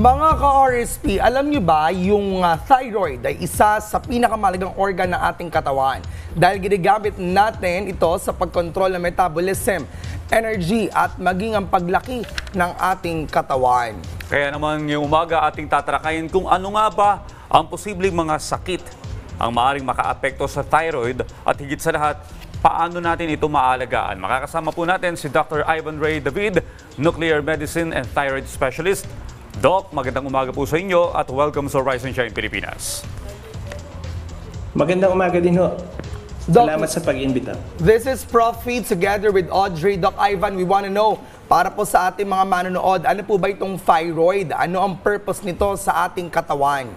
Mga ka-RSP, alam nyo ba yung thyroid ay isa sa pinakamahalagang organ ng ating katawan dahil ginagamit natin ito sa pagkontrol ng metabolism, energy at maging ang paglaki ng ating katawan. Kaya naman ngayong umaga ating tatalakayin kung ano nga ba ang posibleng mga sakit ang maaaring makaapekto sa thyroid at higit sa lahat, paano natin ito maalagaan. Makakasama po natin si Dr. Ivan Ray David, Nuclear Medicine and Thyroid Specialist. Doc, magandang umaga po sa inyo at welcome sa Rise and Shine Pilipinas. Magandang umaga din ho. Doc, salamat sa pag-imbita. This is Prof. Feed together with Audrey. Doc Ivan, we want to know, para po sa ating mga manonood, ano po ba itong thyroid? Ano ang purpose nito sa ating katawan?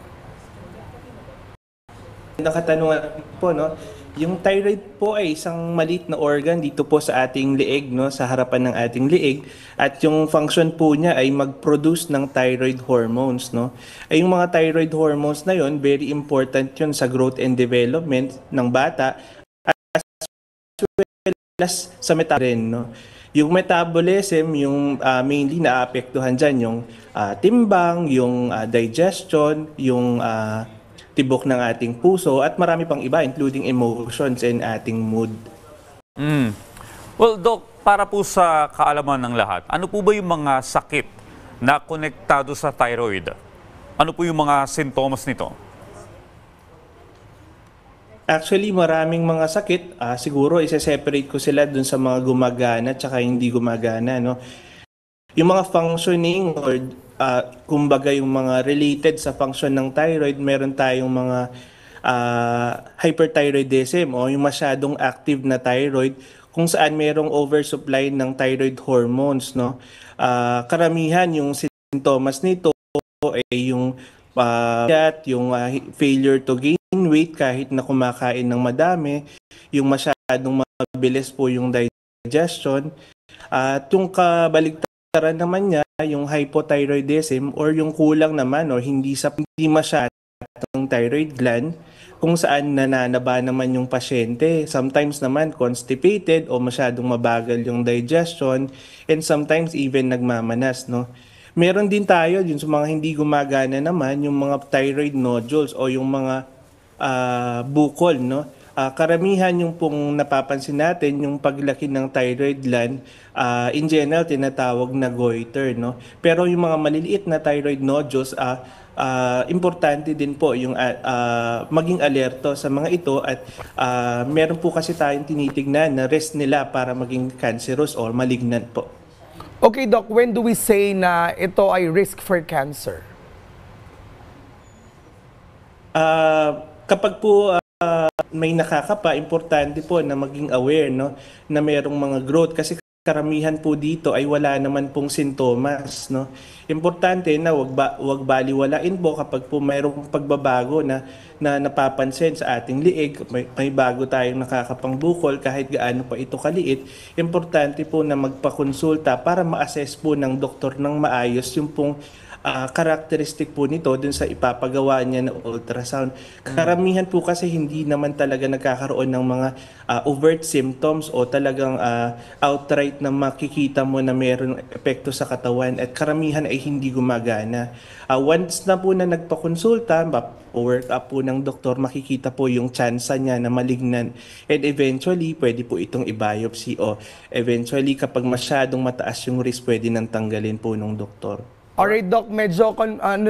Nakatanungan po, no? Yung thyroid po ay isang maliit na organ dito po sa ating liig, no? Sa harapan ng ating liig. At yung function po niya ay mag-produce ng thyroid hormones, no? Ay yung mga thyroid hormones na yon, very important yun sa growth and development ng bata as well as sa metabolism, no? Yung metabolism, yung mainly naapektuhan dyan, yung timbang, yung digestion, yung tibok ng ating puso at marami pang iba including emotions and ating mood. Well, Doc, para po sa kaalaman ng lahat, ano po ba yung mga sakit na konektado sa thyroid? Ano po yung mga sintomas nito? Actually, maraming mga sakit. Siguro isa-separate ko sila dun sa mga gumagana at saka hindi gumagana, no? Yung mga functioning or kumbaga yung mga related sa function ng thyroid, meron tayong mga hyperthyroidism o yung masyadong active na thyroid kung saan merong oversupply ng thyroid hormones, no? Karamihan yung sintomas nito ay yung failure to gain weight kahit na kumakain ng madami, yung masyadong mabilis po yung digestion, at yung kabaligtaran naman niya, yung hypothyroidism or yung kulang naman o hindi masyadong thyroid gland kung saan nananaba naman yung pasyente. Sometimes naman constipated o masyadong mabagal yung digestion and sometimes even nagmamanas, no? Meron din tayo yun sa mga hindi gumagana naman, yung mga thyroid nodules o yung mga bukol, no? Karamihan yung pong napapansin natin, yung paglaki ng thyroid gland, in general tinatawag na goiter, no? Pero yung mga maliliit na thyroid nodules, importante din po yung maging alerto sa mga ito at meron po kasi tayong tinitignan na risk nila para maging cancerous or malignant po. Okay, Doc, when do we say na ito ay risk for cancer? Kapag po may nakakapa, importante po na maging aware, no, na mayroong mga growth kasi karamihan po dito ay wala naman pong sintomas, no. Importante na wag baliwalain po kapag po mayroong pagbabago na napapansin sa ating liig, may bago tayong nakakapang bukol kahit gaano pa ito kaliit. Importante po na magpakonsulta para ma-assess po ng doktor ng maayos yung pong characteristic po nito dun sa ipapagawa niya na ultrasound. Karamihan po kasi hindi naman talaga nagkakaroon ng mga overt symptoms o talagang outright na makikita mo na mayroong epekto sa katawan at karamihan ay hindi gumagana. Once na po na nagpakonsulta, work up po ng doktor, makikita po yung tsansa niya na malignant and eventually pwede po itong i-biopsy o eventually kapag masyadong mataas yung risk pwede nang tanggalin po ng doktor. Alright, Doc, medyo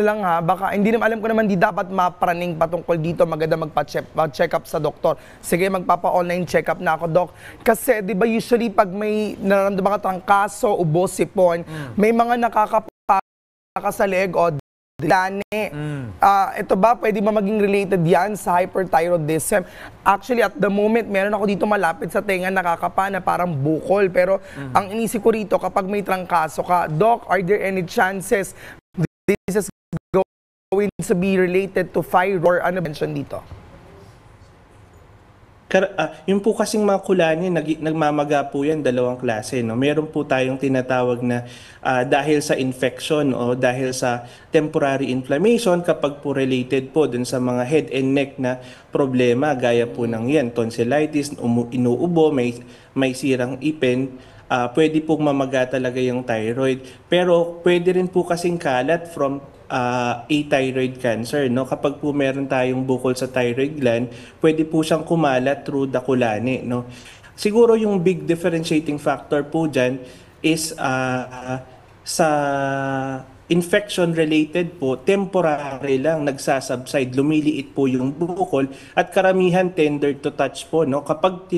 lang ha, baka hindi naman alam ko naman di dapat mapraning patungkol dito, maganda magpa-check up sa doktor. Sige, magpapa-online check up na ako, Doc. Kasi 'di ba usually pag may nararamdaman ka trangkaso, ubo, sipon, may mga nakakapaka sa leeg o dani. Ito ba pwede ba maging related yan sa hyperthyroidism? Actually, at the moment, meron ako dito malapit sa tenga nakakapa na parang bukol. Pero ang inisip ko rito, kapag may trangkaso ka, Doc, are there any chances this is going to be related to thyroid or ano mention dito? Yung po kasing mga kulani, nagmamaga po yan, dalawang klase, no? Meron po tayong tinatawag na dahil sa infection o dahil sa temporary inflammation kapag po related po dun sa mga head and neck na problema gaya po ng yan, tonsillitis, inuubo, may sirang ipin, pwede pong mamaga talaga yung thyroid. Pero pwede rin po kasing kalat from athyroid cancer, no? Kapag po meron tayong bukol sa thyroid gland, pwede po siyang kumalat through the kulani, no? Siguro yung big differentiating factor po dyan is sa infection related po, temporary lang nagsasubside, lumiliit po yung bukol at karamihan tender to touch po, no? Kapag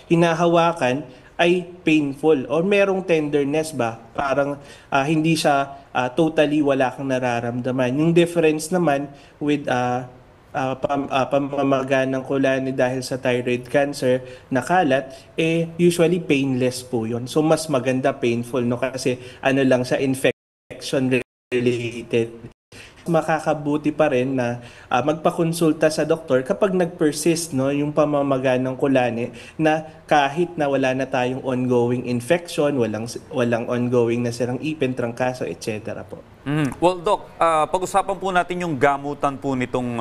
hinahawakan ay painful or merong tenderness ba, parang hindi siya totally wala kang nararamdaman. Yung difference naman with pamamaga ng kulani dahil sa thyroid cancer na kalat, usually painless po yun. So mas maganda painful, no? Kasi ano lang sa infection related. Makakabuti pa rin na magpakonsulta sa doktor kapag nag-persist, no, yung pamamaga ng kulani, na kahit na wala na tayong ongoing infection, walang ongoing na sirang ipin, trangkaso, etc. po. Well, Doc, pag-usapan po natin yung gamutan po nitong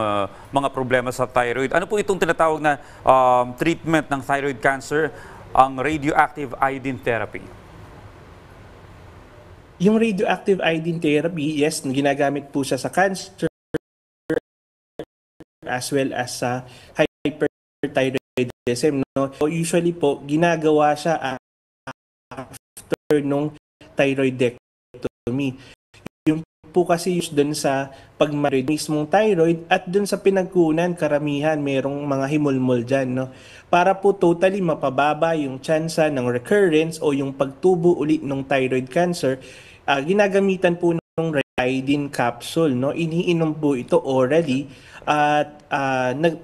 mga problema sa thyroid. Ano po itong tinatawag na treatment ng thyroid cancer, ang radioactive iodine therapy? Yung radioactive iodine therapy, yes, ginagamit po siya sa cancer as well as sa hyperthyroidism, no? So usually po, ginagawa siya after nung thyroidectomy. Yung po kasi dun sa pagmarid mismong thyroid at dun sa pinagkunan, karamihan merong mga himulmol dyan, no? Para po totally mapababa yung tsansa ng recurrence o yung pagtubo ulit ng thyroid cancer, ginagamitan po ng iodine capsule, no? Iniinom po ito orally at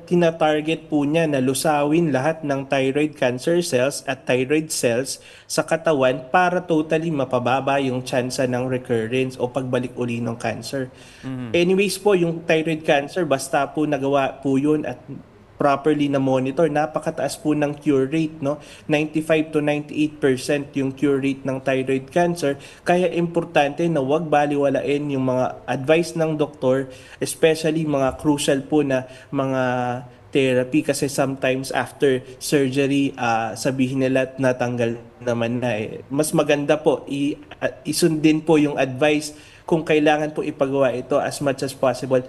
tinatarget po niya na lusawin lahat ng thyroid cancer cells at thyroid cells sa katawan para totally mapababa yung tsansa ng recurrence o pagbalik uli ng cancer. Anyways po, yung thyroid cancer, basta po nagawa po yun at properly na monitor, napakataas po ng cure rate, no? 95 to 98% yung cure rate ng thyroid cancer. Kaya importante na wag baliwalain yung mga advice ng doktor, especially mga crucial po na mga therapy, kasi sometimes after surgery, sabihin nila natanggal naman na. Mas maganda po isundin po yung advice kung kailangan po ipagawa ito as much as possible.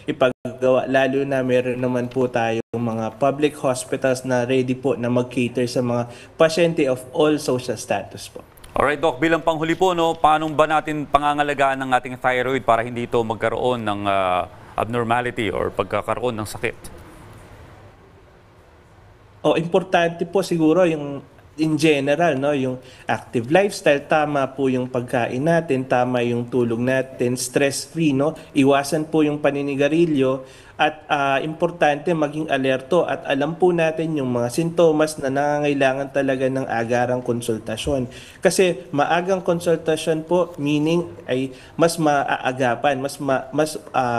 Ipagawa, lalo na meron naman po tayo mga public hospitals na ready po na mag-cater sa mga pasyente of all social status po. Alright, Doc, bilang panghuli po, no, paano ba natin pangangalagaan ng ating thyroid para hindi ito magkaroon ng abnormality or pagkakaroon ng sakit? Importante po siguro yung in general, no, yung active lifestyle, tama po yung pagkain natin, tama yung tulog natin, stress-free, no, iwasan po yung paninigarilyo, at importante maging alerto at alam po natin yung mga sintomas na nangangailangan talaga ng agarang konsultasyon. Kasi maagang konsultasyon po, meaning ay mas maaagapan, mas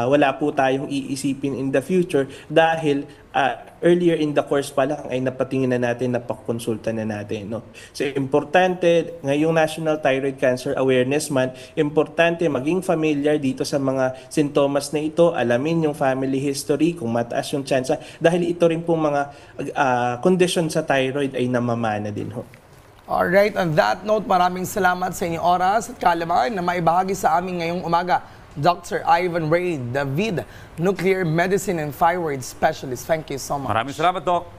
wala po tayong iisipin in the future dahil earlier in the course pa lang ay napatingin na natin, napakonsulta na natin, no? So importante, ngayong National Thyroid Cancer Awareness Month, importante maging familiar dito sa mga sintomas na ito, alamin yung family history, kung mataas yung tsansa, dahil ito rin pong mga condition sa thyroid ay namamana din ho. Alright, on that note, maraming salamat sa inyong oras at kaalaman na maibahagi sa amin ngayong umaga. Dr. Ivan Ray David, Nuclear Medicine and Thyroid Specialist. Thank you so much. Maraming salamat, Doc.